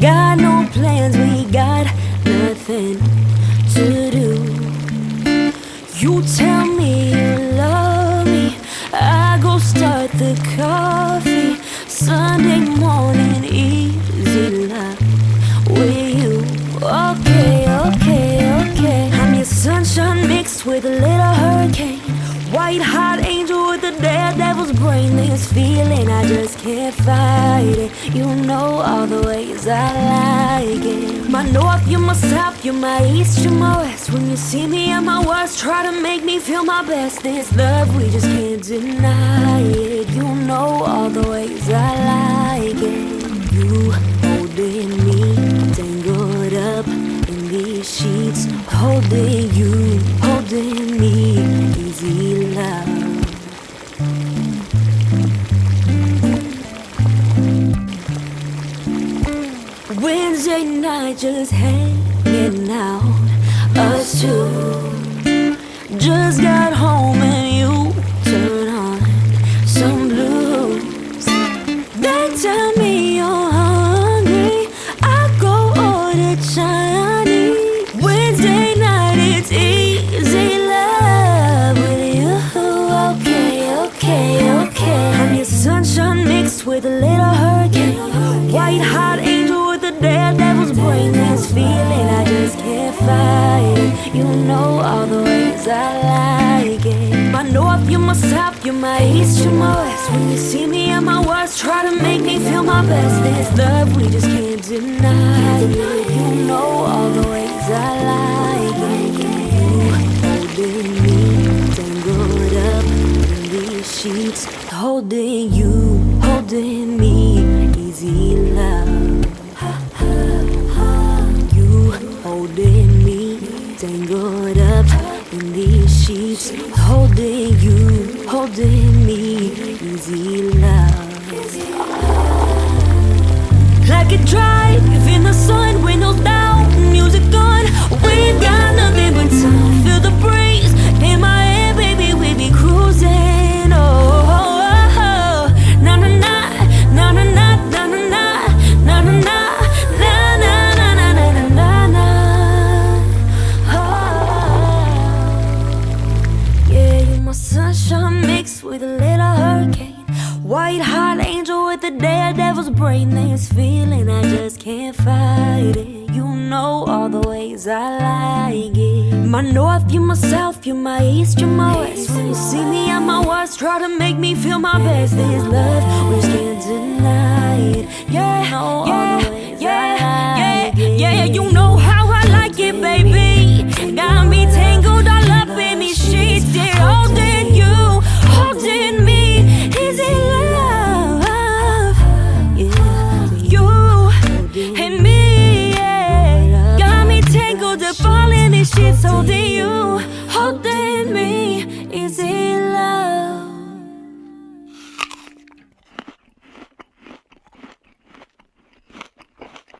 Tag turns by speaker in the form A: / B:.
A: Got no plans, we got nothing to do. You tell me you love me, I go start the coffee. Sunday morning, easy love with you. Okay, okay, okay. I'm your sunshine mixed with a little hurricane. White hot angel with a daredevil's brain. This feeling, I just can't fight it. You know all the ways I like it. My north, you're my south, you're my east, you're my west. When you see me at my worst, try to make me feel my best. This love, we just can't deny it. You know all the ways I like it. You holding me, tangled up in these sheets. Holding you, holding me, easy love. Wednesday night just hanging out, us two. Just got home and you turn on some blues. They tell me you're hungry, I go order Chinese. Wednesday night it's easy love with you. Okay, okay, okay. I'm your sunshine mixed with a little hurricane. White hot angel with a daredevil's brain. This feeling, I just can't fight it. You know all the ways I like it. My north, you're my south, you're my east, you're my west. When you see me at my worst, try to make me feel my best. This love, we just can't deny it. You know all the ways I like it. You holding me, tangled up in these sheets. Holding you, holding me, easy love. You holding me, tangled up in these sheets. Holding you, holding me, easy love. Like a drive in the sun, windows down, music on. We've got nothing but time. Feel the breeze in my head, baby, we be cruising. Oh, na na na, na na na, na na na, na na na. Sunshine mixed with a little hurricane. White hot angel with a daredevil's brain. This feeling, I just can't fight it. You know all the ways I like it. My north, you're my south, you're my east, you're my west. When you see me at my worst, try to make me feel my best. This love, we just can't deny it. Yeah, all the ways I like it. Yeah, you know how I like it, baby. Got me tangled all up in these sheets. Yeah, holding you, holding me, easy love. Yeah, you and me, yeah. Got me tangled up all in these sheets, holding you.